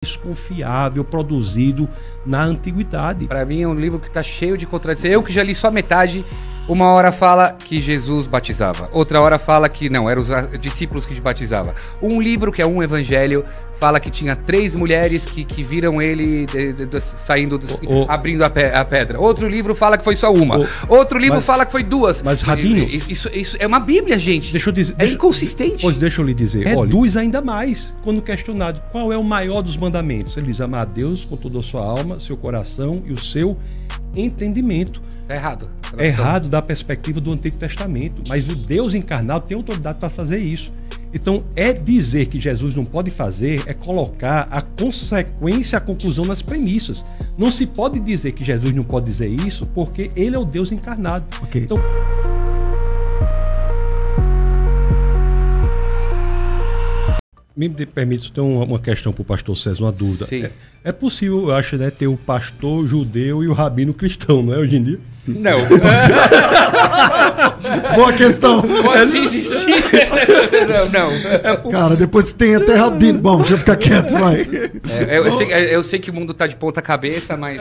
desconfiável produzido na antiguidade. Para mim é um livro que está cheio de contradições. Eu que já li só metade, uma hora fala que Jesus batizava, outra hora fala que não, eram os discípulos que batizavam. Um livro que é um evangelho fala que tinha 3 mulheres que viram ele saindo, abrindo a pedra. Outro livro fala que foi só uma. Outro livro fala que foi 2. Mas, Rabino... Isso é uma bíblia, gente. Deixa eu dizer... inconsistente. Pois deixa eu lhe dizer. Reduz ainda mais quando questionado qual é o maior dos mandamentos. Ele diz: amar a Deus com toda a sua alma, seu coração e o seu entendimento. É errado. É errado da perspectiva do Antigo Testamento. Mas o Deus encarnado tem autoridade para fazer isso. Então, dizer que Jesus não pode fazer é colocar a consequência, a conclusão nas premissas. Não se pode dizer que Jesus não pode dizer isso porque ele é o Deus encarnado. Okay. Então, me permite ter uma questão para o pastor César, uma dúvida. É possível, eu acho, né, ter o pastor judeu e o rabino cristão, não é, hoje em dia? Não. Boa questão. Pode existir. Não. Cara, depois tem até rabino. Bom, deixa eu ficar quieto, vai. Eu sei que o mundo tá de ponta cabeça, mas...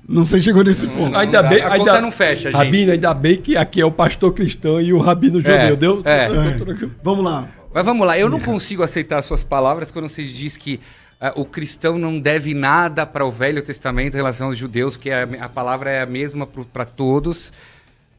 Não sei se chegou nesse ponto. Ainda bem, a conta não fecha, gente. Rabino, ainda bem que aqui é o pastor cristão e o rabino judeu, deu? Vamos lá. Mas vamos lá, eu não consigo aceitar suas palavras quando você diz que o cristão não deve nada para o Velho Testamento em relação aos judeus, que a palavra é a mesma para todos.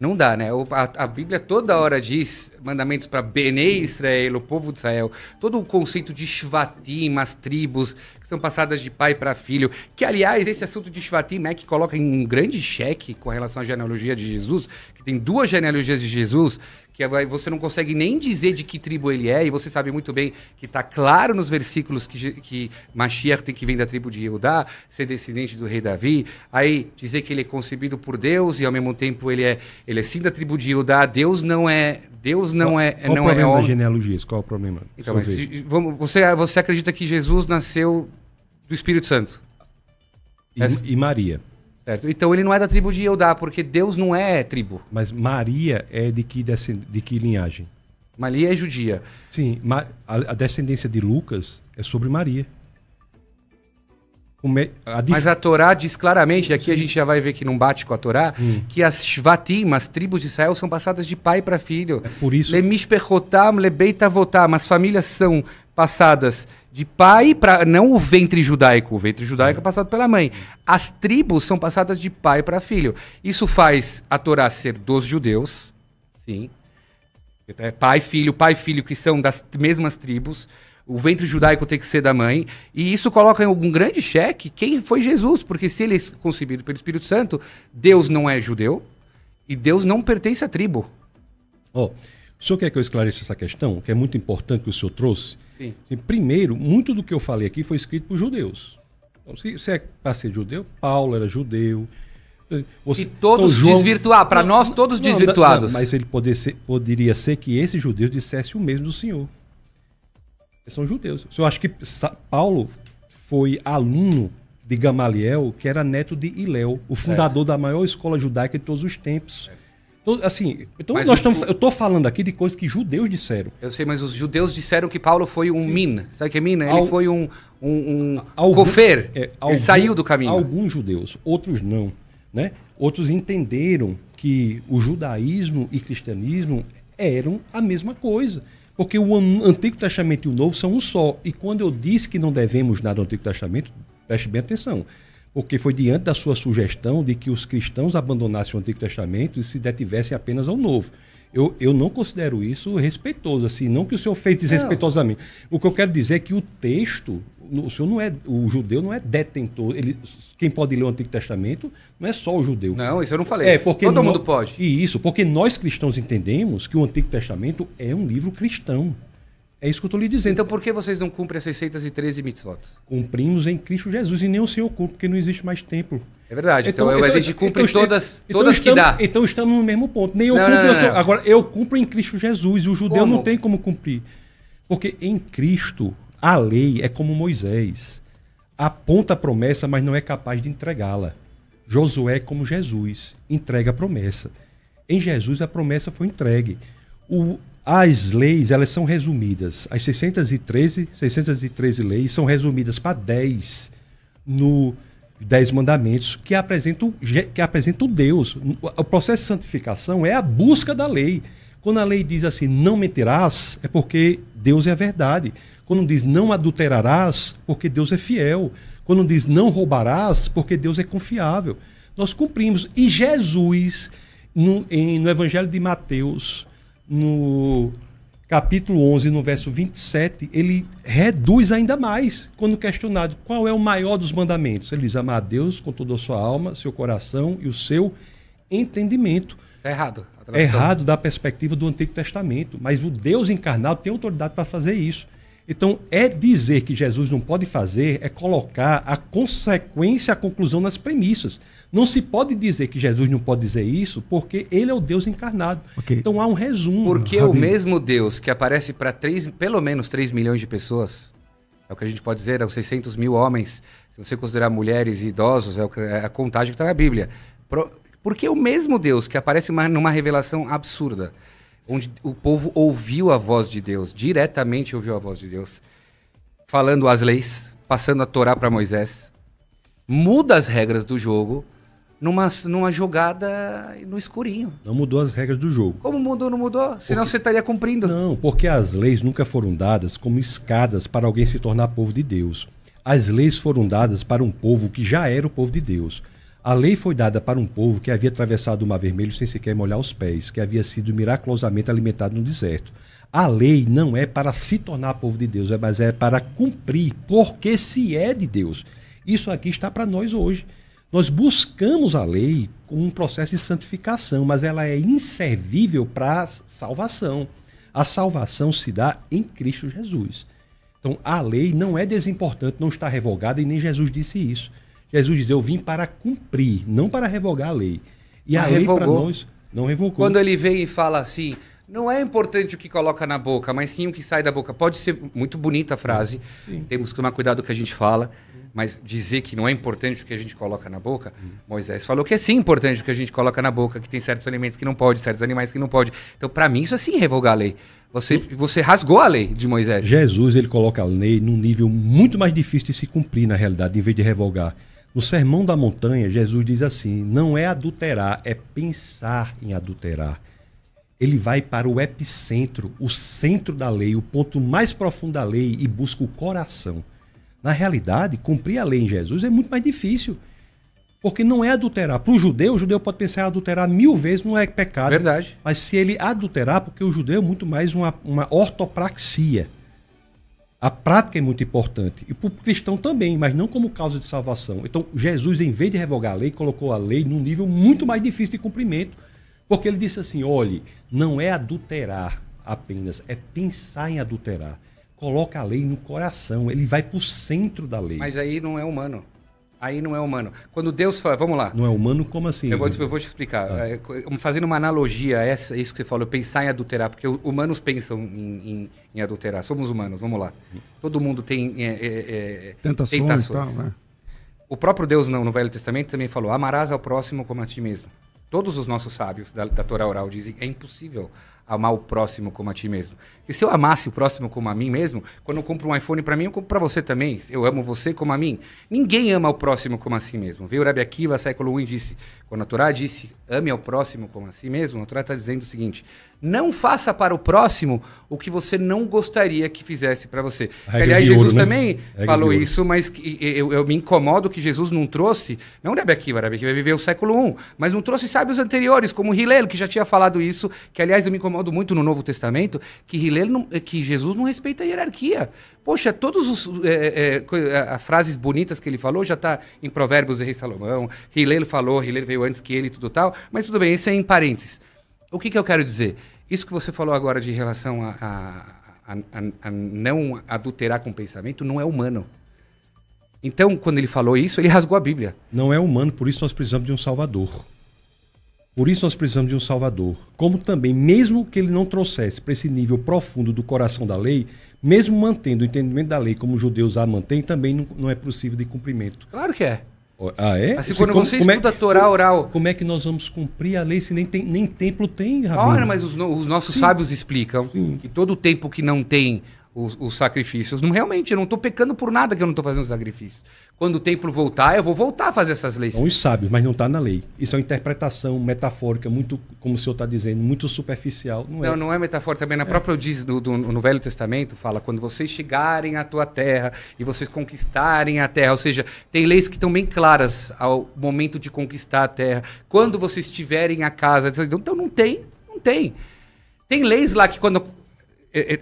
Não dá, né? A Bíblia toda hora diz mandamentos para Benei Israel, o povo de Israel. Todo o conceito de Shvatim, as tribos, que são passadas de pai para filho. Que, aliás, esse assunto de Shvatim é que coloca em um grande cheque com relação à genealogia de Jesus, que tem 2 genealogias de Jesus, que você não consegue nem dizer de que tribo ele é, e você sabe muito bem que está claro nos versículos que Mashiach tem que vir da tribo de Judá, ser descendente do rei Davi, aí dizer que ele é concebido por Deus e ao mesmo tempo ele é sim da tribo de Judá. Deus não é Qual o problema da genealogia? Qual é o problema? Então, mas você acredita que Jesus nasceu do Espírito Santo? E Maria. Certo. Então ele não é da tribo de Judá, porque Deus não é tribo. Mas Maria é de que linhagem? Maria é judia. Sim, a descendência de Lucas é sobre Maria. Mas a Torá diz claramente, e aqui a gente já vai ver que não bate com a Torá, que as Shvatim, as tribos de Israel, são passadas de pai para filho. É por isso... Lemishpechotam, lebeitavotam, as famílias são passadas de pai para... Não o ventre judaico é passado pela mãe. As tribos são passadas de pai para filho. Isso faz a Torá ser dos judeus, sim. Pai, filho, que são das mesmas tribos. O ventre judaico tem que ser da mãe. E isso coloca em algum grande cheque quem foi Jesus. Porque se ele é concebido pelo Espírito Santo, Deus não é judeu e Deus não pertence à tribo. O senhor quer que eu esclareça essa questão, que é muito importante que o senhor trouxe? Sim. Primeiro, muito do que eu falei aqui foi escrito por judeus. Então, se é para ser judeu, Paulo era judeu. E todos desvirtuados, para nós todos desvirtuados. Mas ele poderia ser que esses judeus dissessem o mesmo do senhor. Eles são judeus. Eu acho que Paulo foi aluno de Gamaliel, que era neto de Hilel, o fundador da maior escola judaica de todos os tempos. Então eu estou falando aqui de coisas que judeus disseram. Eu sei, mas os judeus disseram que Paulo foi um min. Sabe o que é min? Ele foi um cofer. Ele saiu do caminho. Alguns judeus, outros não. Né? Outros entenderam que o judaísmo e cristianismo eram a mesma coisa. Porque o Antigo Testamento e o Novo são um só. E quando eu disse que não devemos nada ao Antigo Testamento, preste bem atenção. Porque foi diante da sua sugestão de que os cristãos abandonassem o Antigo Testamento e se detivessem apenas ao Novo. Eu não considero isso respeitoso, assim, não que o senhor fez desrespeitosamente. O que eu quero dizer é que o texto, o judeu não é detentor. Quem pode ler o Antigo Testamento não é só o judeu. Não, isso eu não falei. Todo mundo pode. E isso, porque nós cristãos entendemos que o Antigo Testamento é um livro cristão. É isso que eu estou lhe dizendo. Então por que vocês não cumprem as 613 mitzvot? Cumprimos em Cristo Jesus e nem o Senhor cumpre, porque não existe mais templo. É verdade. Então a gente cumpre todas que dá. Então estamos no mesmo ponto. Nem eu cumpro. Agora, eu cumpro em Cristo Jesus e o judeu não tem como cumprir. Porque em Cristo, a lei é como Moisés. Aponta a promessa, mas não é capaz de entregá-la. Josué é como Jesus. Entrega a promessa. Em Jesus, a promessa foi entregue. as leis, elas são resumidas, as 613 leis são resumidas para 10 no 10 mandamentos que apresentam Deus. O processo de santificação é a busca da lei. Quando a lei diz assim, não mentirás, é porque Deus é a verdade. Quando diz não adulterarás, porque Deus é fiel. Quando diz não roubarás, porque Deus é confiável. Nós cumprimos. E Jesus, no Evangelho de Mateus, no capítulo 11, no verso 27, ele reduz ainda mais, quando questionado qual é o maior dos mandamentos. Ele diz, amar a Deus com toda a sua alma, seu coração e o seu entendimento. Está errado. É errado da perspectiva do Antigo Testamento, mas o Deus encarnado tem autoridade para fazer isso. Então, dizer que Jesus não pode fazer, é colocar a consequência, a conclusão nas premissas. Não se pode dizer que Jesus não pode dizer isso, porque ele é o Deus encarnado. Okay. Então, há um resumo. Porque o mesmo Deus que aparece para pelo menos 3 milhões de pessoas, é o que a gente pode dizer, é os 600 mil homens, se você considerar mulheres e idosos, é a contagem que está na Bíblia. Porque o mesmo Deus que aparece numa revelação absurda, onde o povo ouviu a voz de Deus, diretamente ouviu a voz de Deus, falando as leis, passando a Torá para Moisés, muda as regras do jogo numa jogada no escurinho. Não mudou as regras do jogo. Como mudou, não mudou? Senão você estaria cumprindo. Não, porque as leis nunca foram dadas como escadas para alguém se tornar povo de Deus. As leis foram dadas para um povo que já era o povo de Deus. A lei foi dada para um povo que havia atravessado o Mar Vermelho sem sequer molhar os pés, que havia sido miraculosamente alimentado no deserto. A lei não é para se tornar povo de Deus, mas é para cumprir, porque se é de Deus. Isso aqui está para nós hoje. Nós buscamos a lei como um processo de santificação, mas ela é inservível para a salvação. A salvação se dá em Cristo Jesus. Então, a lei não é desimportante, não está revogada, e nem Jesus disse isso. Jesus diz, eu vim para cumprir, não para revogar a lei. E a lei para nós não revogou. Quando ele vem e fala assim, não é importante o que coloca na boca, mas sim o que sai da boca. Pode ser muito bonita a frase, temos que tomar cuidado com o que a gente fala, mas dizer que não é importante o que a gente coloca na boca, Moisés falou que é sim importante o que a gente coloca na boca, que tem certos alimentos que não pode, certos animais que não pode. Então, para mim, isso é sim revogar a lei. Você rasgou a lei de Moisés. Jesus, ele coloca a lei num nível muito mais difícil de se cumprir, na realidade, em vez de revogar. No Sermão da Montanha, Jesus diz assim, não é adulterar, é pensar em adulterar. Ele vai para o epicentro, o centro da lei, o ponto mais profundo da lei e busca o coração. Na realidade, cumprir a lei em Jesus é muito mais difícil, porque não é adulterar. Para o judeu pode pensar em adulterar 1000 vezes, não é pecado. Verdade. Mas se ele adulterar, porque o judeu é muito mais uma ortopraxia. A prática é muito importante. E para o cristão também, mas não como causa de salvação. Então, Jesus, em vez de revogar a lei, colocou a lei num nível muito mais difícil de cumprimento. Porque ele disse assim, olhe, não é adulterar apenas, é pensar em adulterar. Coloca a lei no coração, ele vai para o centro da lei. Mas aí não é humano. Aí não é humano. Quando Deus fala, vamos lá. Não é humano, como assim? Eu vou te explicar. Fazendo uma analogia a isso que você falou, pensar em adulterar, porque humanos pensam em adulterar. Somos humanos, vamos lá. Todo mundo tem tentações. E tal, né? O próprio Deus no Velho Testamento também falou, amarás ao próximo como a ti mesmo. Todos os nossos sábios da Torá oral dizem, é impossível amar o próximo como a ti mesmo. E se eu amasse o próximo como a mim mesmo, quando eu compro um iPhone para mim, eu compro para você também. Eu amo você como a mim. Ninguém ama o próximo como a si mesmo. Veio o Rabi Akiva, século I, e disse, quando a Torá disse, ame ao próximo como a si mesmo, a Torá está dizendo o seguinte, não faça para o próximo o que você não gostaria que fizesse para você. Aliás, Jesus também falou isso, mas eu me incomodo que Jesus não trouxe, não o Rabi Akiva viveu o século I, mas não trouxe sábios anteriores, como Hillel, que já tinha falado isso, que aliás eu me incomodo muito no Novo Testamento, que Jesus não respeita a hierarquia. Poxa, todas as frases bonitas que ele falou já está em Provérbios do Rei Salomão, Hillel falou, Hillel veio antes que ele e tudo tal, mas tudo bem, isso é em parênteses. O que eu quero dizer? Isso que você falou agora de relação a não adulterar com o pensamento não é humano. Então, quando ele falou isso, ele rasgou a Bíblia. Não é humano, por isso nós precisamos de um Salvador. Por isso nós precisamos de um Salvador. Como também, mesmo que ele não trouxesse para esse nível profundo do coração da lei, mesmo mantendo o entendimento da lei como os judeus a mantêm, também não é possível de cumprimento. Claro que é. Ah, é? Assim, quando você estuda a Torá oral... Como é que nós vamos cumprir a lei se nem templo tem, Rabino? Olha, mas os nossos sábios explicam que todo tempo que não tem os sacrifícios, realmente, eu não estou pecando por nada que eu não estou fazendo sacrifício. Quando o templo voltar, eu vou voltar a fazer essas leis. São os sábios, mas não está na lei. Isso é uma interpretação metafórica, muito, como o senhor está dizendo, muito superficial. Não é metafórica. Também na própria diz no Velho Testamento, fala, quando vocês chegarem à tua terra e vocês conquistarem a terra, ou seja, tem leis que estão bem claras ao momento de conquistar a terra. Quando vocês tiverem a casa, então não tem. Tem leis lá que quando...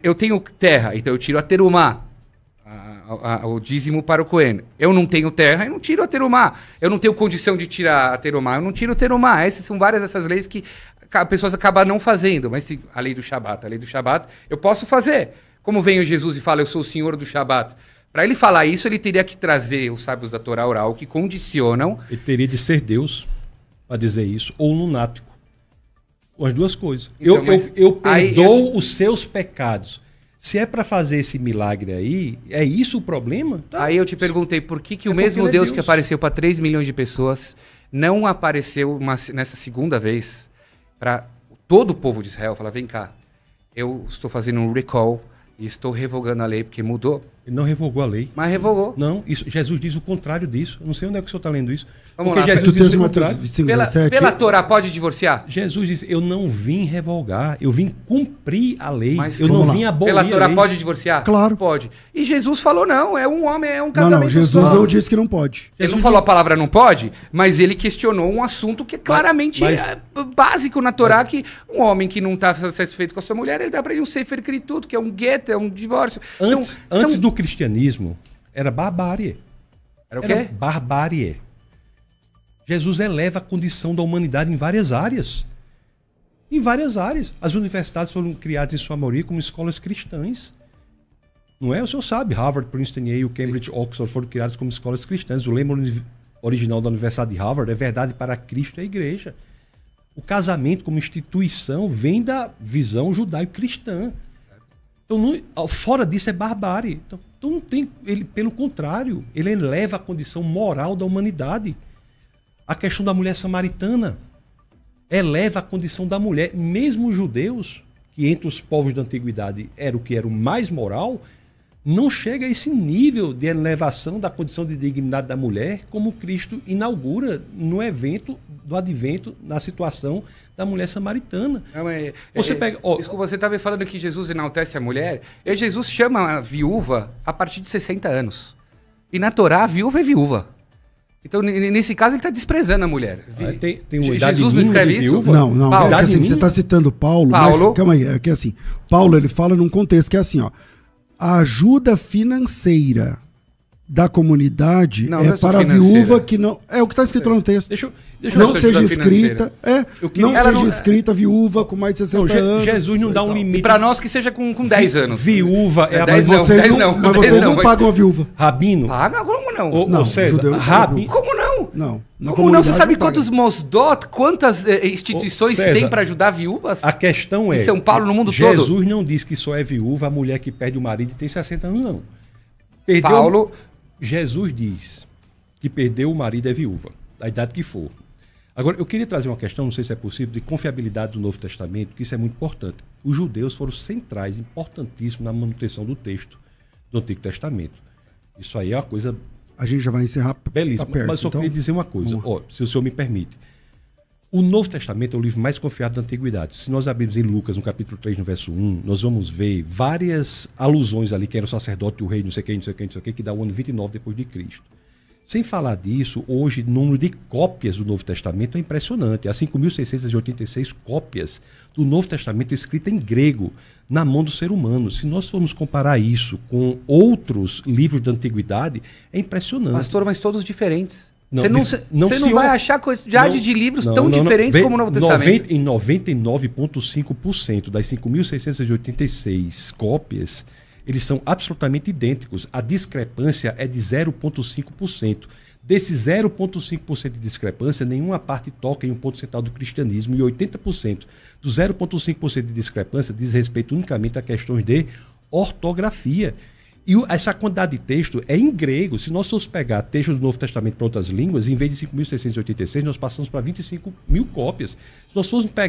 Eu tenho terra, então eu tiro a terumá, o dízimo para o Cohen. Eu não tenho terra, eu não tiro a terumá. Eu não tenho condição de tirar a terumá, eu não tiro a terumá. Essas são várias dessas leis que pessoas acabam não fazendo. Mas a lei do Shabat, eu posso fazer. Como vem o Jesus e fala, eu sou o senhor do Shabat. Para ele falar isso, ele teria que trazer os sábios da Torá oral que condicionam... Ele teria de ser Deus para dizer isso, ou lunático. As duas coisas. Então, eu perdoo os seus pecados. Se é para fazer esse milagre aí, é isso o problema? Tá. Aí eu te perguntei por que o mesmo Deus que apareceu para 3 milhões de pessoas não apareceu nessa segunda vez para todo o povo de Israel. Falar, vem cá, eu estou fazendo um recall e estou revogando a lei porque mudou. Ele não revogou a lei. Mas revogou. Não, Jesus diz o contrário disso. Eu não sei onde é que o senhor está lendo isso. Vamos porque lá. Jesus diz o contrário. Pela Torá pode divorciar? Jesus diz, eu não vim revogar, eu vim cumprir a lei. Mas eu não vim abolir a lei. Pela Torá pode divorciar? Claro. Pode. E Jesus falou, não, é um homem, é um casamento. Não, Jesus não disse que não pode. Ele não falou a palavra não pode, mas ele questionou um assunto que claramente é básico na Torá, que um homem que não está satisfeito com a sua mulher, ele dá para ele um sefer tudo, que é um gueto, é um divórcio. Antes do cristianismo, era barbárie. Era o quê? Era barbárie. Jesus eleva a condição da humanidade em várias áreas. Em várias áreas. As universidades foram criadas em sua maioria como escolas cristãs. Não é? O senhor sabe, Harvard, Princeton, Yale, Cambridge, Oxford foram criadas como escolas cristãs. O lema original da Universidade de Harvard é verdade para Cristo e a igreja. O casamento como instituição vem da visão judaico-cristã. Então, fora disso é barbárie. Então não tem, pelo contrário, ele eleva a condição moral da humanidade. A questão da mulher samaritana eleva a condição da mulher. Mesmo os judeus, que entre os povos da antiguidade era o que era o mais moral, não chega a esse nível de elevação da condição de dignidade da mulher, como Cristo inaugura no evento do advento, na situação da mulher samaritana. Não, mas, você pega, desculpa, você estava falando que Jesus enaltece a mulher. Jesus chama a viúva a partir de 60 anos. E na Torá, a viúva é viúva. Então, nesse caso, ele está desprezando a mulher. Tem uma idade Jesus não escreve isso? Viúva? Não. É que assim, você está citando Paulo. Mas, calma aí, é que assim, Paulo ele fala num contexto que é assim, ó. A ajuda financeira da comunidade é para a viúva que não... É o que está escrito lá no texto. Deixa não seja escrita... escrita viúva com mais de 60 anos. Jesus não dá um limite. E para nós que seja com 10 anos. Viúva é a mais... Mas vocês não pagam a viúva. Rabino. Paga? Como não? Ou César, Rabino. Como não? Não. Como não? Você sabe quantos Mosdot, quantas instituições tem para ajudar viúvas? A questão é... Em São Paulo, no mundo todo. Jesus não diz que só é viúva a mulher que perde o marido e tem 60 anos, não. Jesus diz que perdeu o marido é viúva, da idade que for. Agora, eu queria trazer uma questão, não sei se é possível, de confiabilidade do Novo Testamento, que isso é muito importante. Os judeus foram centrais, importantíssimos na manutenção do texto do Antigo Testamento. Isso aí é uma coisa... A gente já vai encerrar. Belíssimo, tá perto, mas só queria dizer uma coisa, se o senhor me permite. O Novo Testamento é o livro mais confiável da Antiguidade. Se nós abrirmos em Lucas, no capítulo 3, no verso 1, nós vamos ver várias alusões ali, que era o sacerdote, o rei, não sei quem, que dá o ano 29 depois de Cristo. Sem falar disso, hoje o número de cópias do Novo Testamento é impressionante. Há 5.686 cópias do Novo Testamento escrita em grego, na mão do ser humano. Se nós formos comparar isso com outros livros da Antiguidade, é impressionante. Pastor, mas todos diferentes. Você não vai achar quantidade de livros tão diferentes como o Novo Testamento. Em 99,5% das 5.686 cópias, eles são absolutamente idênticos. A discrepância é de 0,5%. Desse 0,5% de discrepância, nenhuma parte toca em um ponto central do cristianismo, e 80% do 0,5% de discrepância diz respeito unicamente a questões de ortografia. E essa quantidade de texto é em grego. Se nós formos pegar textos do Novo Testamento para outras línguas, em vez de 5.686, nós passamos para 25 mil cópias.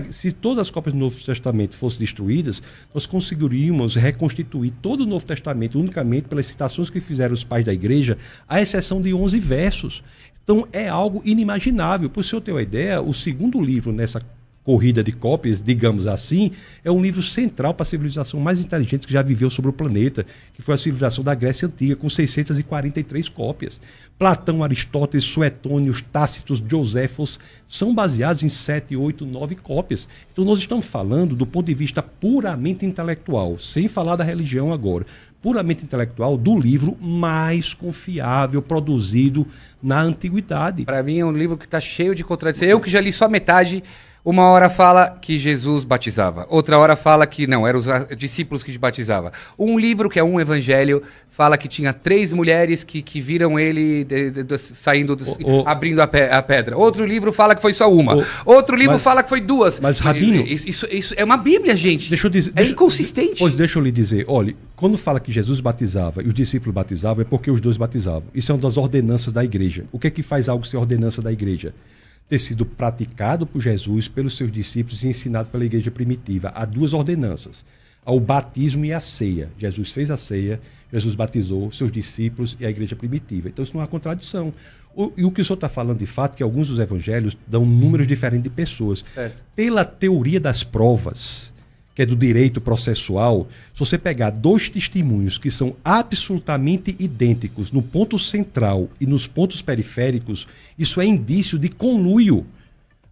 Se todas as cópias do Novo Testamento fossem destruídas, nós conseguiríamos reconstituir todo o Novo Testamento unicamente pelas citações que fizeram os pais da igreja, à exceção de 11 versos. Então é algo inimaginável. Para o senhor ter uma ideia, o segundo livro nessa corrida de cópias, digamos assim, é um livro central para a civilização mais inteligente que já viveu sobre o planeta, que foi a civilização da Grécia Antiga, com 643 cópias. Platão, Aristóteles, Suetônio, Tácitos, Joséfos são baseados em 7, 8, 9 cópias. Então nós estamos falando do ponto de vista puramente intelectual, sem falar da religião agora, puramente intelectual, do livro mais confiável produzido na antiguidade. Para mim é um livro que está cheio de contradições. Eu que já li só metade. Uma hora fala que Jesus batizava, outra hora fala que não, eram os discípulos que batizavam. Um livro, que é um evangelho, fala que tinha 3 mulheres que viram ele saindo, abrindo a pedra. Outro livro fala que foi só uma. Outro livro fala que foi 2. Mas, Rabino... Isso é uma Bíblia, gente. Deixa eu dizer, inconsistente. Pois deixa eu lhe dizer, olha, quando fala que Jesus batizava e os discípulos batizavam, é porque os dois batizavam. Isso é uma das ordenanças da igreja. O que é que faz algo ser ordenança da igreja? Ter sido praticado por Jesus, pelos seus discípulos e ensinado pela igreja primitiva. Há 2 ordenanças, o batismo e a ceia. Jesus fez a ceia, Jesus batizou seus discípulos e a igreja primitiva. Então isso não há contradição. E o que o senhor está falando de fato, que alguns dos evangelhos dão números diferentes de pessoas. Pela teoria das provas, que é do direito processual, se você pegar 2 testemunhos que são absolutamente idênticos no ponto central e nos pontos periféricos, isso é indício de conluio.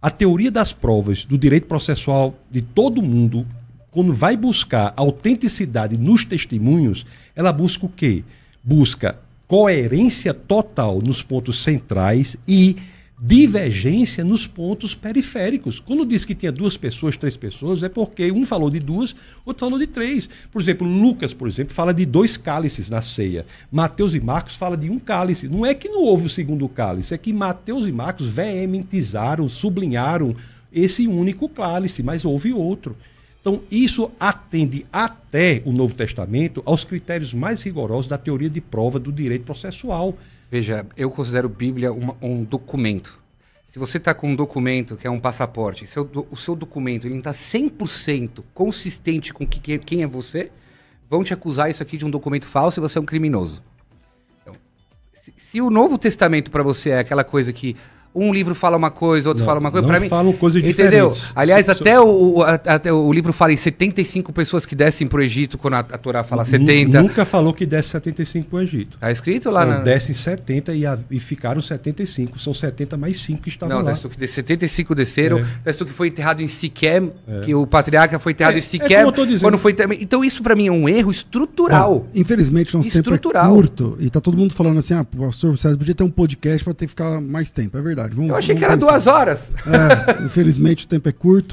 A teoria das provas do direito processual de todo mundo, quando vai buscar autenticidade nos testemunhos, ela busca o quê? Busca coerência total nos pontos centrais e divergência nos pontos periféricos. Quando diz que tinha 2 pessoas, 3 pessoas, é porque um falou de 2, outro falou de 3. Por exemplo, Lucas, fala de 2 cálices na ceia. Mateus e Marcos falam de 1 cálice. Não é que não houve o segundo cálice, é que Mateus e Marcos veementizaram, sublinharam esse único cálice, mas houve outro. Então, isso atende até o Novo Testamento aos critérios mais rigorosos da teoria de prova do direito processual. Veja, eu considero Bíblia um documento. Se você está com um documento que é um passaporte, o seu documento ele não está 100% consistente com quem é você, vão te acusar isso aqui de um documento falso e você é um criminoso. Então, se o Novo Testamento para você é aquela coisa que um livro fala uma coisa, outro fala uma coisa. Não falam coisas diferentes. Aliás, até o livro fala em 75 pessoas que descem para o Egito, quando a Torá fala 70. Nunca falou que desce 75 para o Egito. Está escrito lá? Não, descem 70 e ficaram 75. São 70 mais 5 que estavam lá. Não, está escrito que 75 desceram. Está escrito que foi enterrado em Siquém, que o patriarca foi enterrado em Siquém. Como eu tô dizendo. Quando foi... Então isso para mim é um erro estrutural. Infelizmente, nosso tempo é curto. E tá todo mundo falando assim, professor César, podia ter um podcast para ter que ficar mais tempo. É verdade. Eu achei que era 2 horas. Infelizmente o tempo é curto.